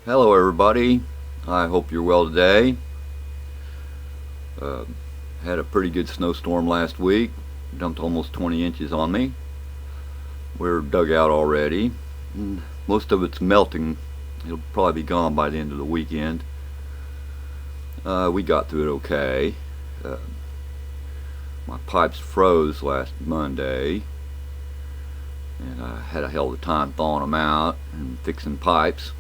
Hello everybody, I hope you're well today. Had a pretty good snowstorm last week, dumped almost 20 inches on me. We're dug out already. Most of it's melting. It'll probably be gone by the end of the weekend. We got through it okay. My pipes froze last Monday, and I had a hell of a time thawing them out and fixing pipes.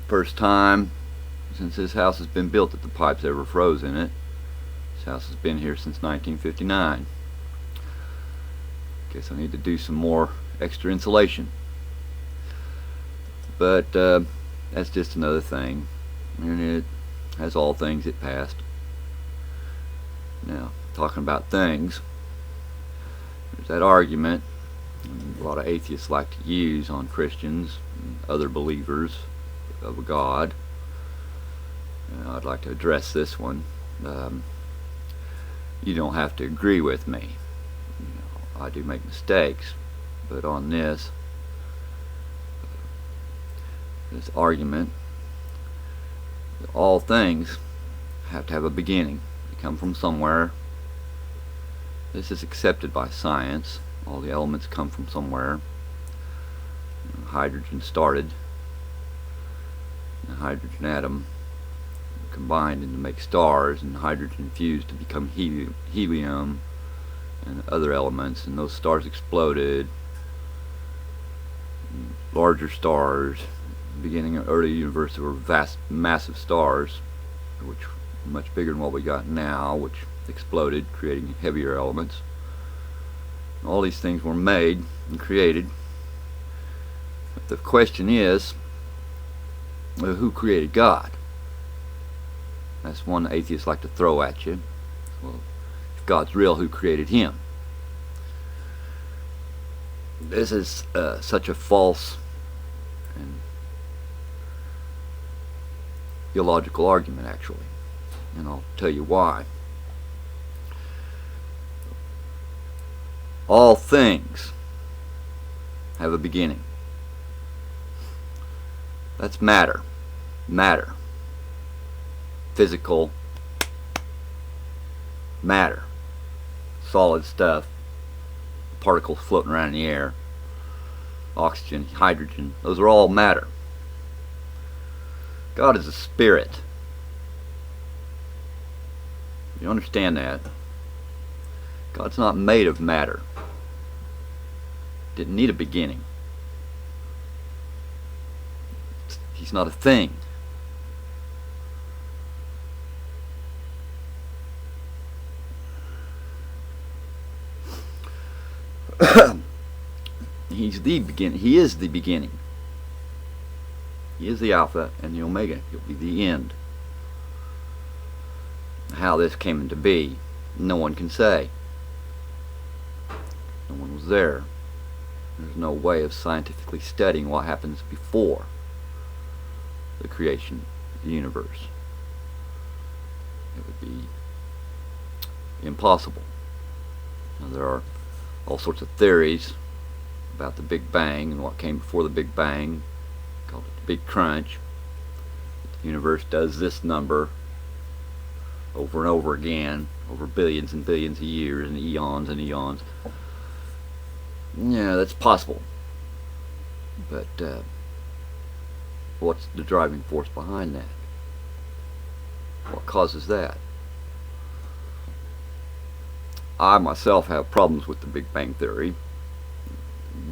First time since this house has been built that the pipes ever froze in it. This house has been here since 1959. Guess I need to do some more extra insulation. But that's just another thing. And it, as all things, it passed. Now, talking about things, there's that argument a lot of atheists like to use on Christians and other believers of a God. I'd like to address this one. You don't have to agree with me. I do make mistakes, but on this argument, all things have to have a beginning. They come from somewhere. This is accepted by science. All the elements come from somewhere. Hydrogen started. The hydrogen atom combined to make stars, and hydrogen fused to become helium and other elements, and those stars exploded. Larger stars, beginning of early universe, were vast, massive stars, which are much bigger than what we got now, which exploded, creating heavier elements. All these things were made and created. But the question is, who created God? That's one atheists like to throw at you. Well, if God's real, who created him? This is such a false and illogical argument, actually, and I'll tell you why. All things have a beginning. That's matter. Matter. Physical matter. Solid stuff. Particles floating around in the air. Oxygen, hydrogen. Those are all matter. God is a spirit. You understand that? God's not made of matter. Didn't need a beginning. He's not a thing. He's the beginning. He is the beginning. He is the Alpha and the Omega. He'll be the end. How this came into be, no one can say. No one was there. There's no way of scientifically studying what happens before the creation of the universe. It would be impossible. Now, there are all sorts of theories about the Big Bang and what came before the Big Bang, called it the Big Crunch. The universe does this number over and over again, over billions and billions of years and eons and eons. Yeah, that's possible. But what's the driving force behind that? What causes that? I myself have problems with the Big Bang Theory,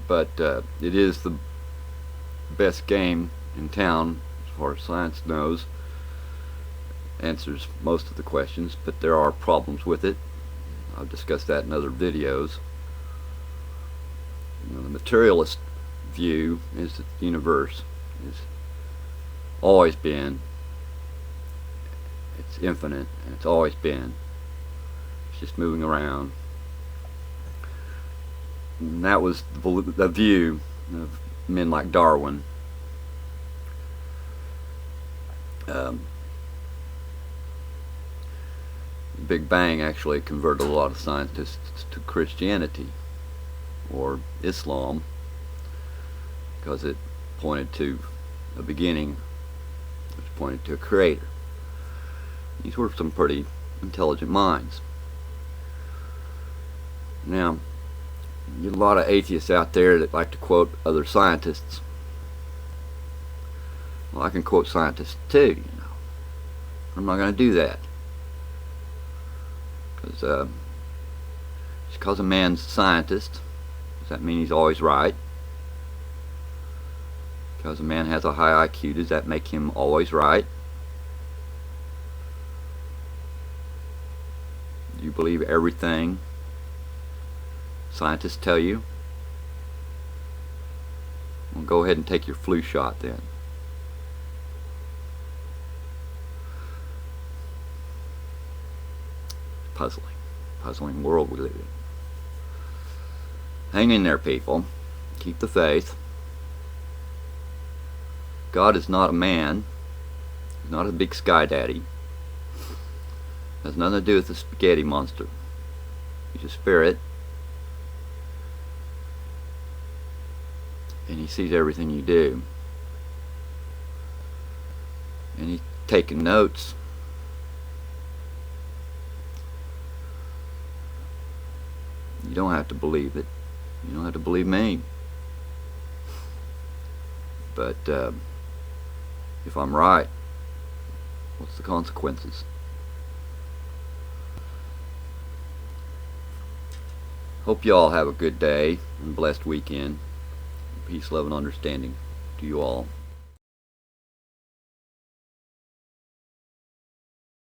but it is the best game in town as far as science knows. Answers most of the questions, but there are problems with it. I've discussed that in other videos. The materialist view is that the universe has always been, it's infinite, and it's always been. It's just moving around. And that was the view of men like Darwin. The Big Bang actually converted a lot of scientists to Christianity or Islam, because it pointed to a beginning which pointed to a creator. These were some pretty intelligent minds. Now, you get a lot of atheists out there that like to quote other scientists. Well, I can quote scientists too, you know. I'm not going to do that. Because just because a man's a scientist, does that mean he's always right? Because a man has a high IQ, does that make him always right? Do you believe everything scientists tell you? Well, go ahead and take your flu shot then. Puzzling world we live in. Hang in there, people. Keep the faith. God is not a man. He's not a big sky daddy. Has nothing to do with the spaghetti monster. He's a spirit. And he sees everything you do. And he's taking notes. You don't have to believe it. You don't have to believe me. But if I'm right, what's the consequences? Hope you all have a good day and blessed weekend. Peace, love, and understanding to you all.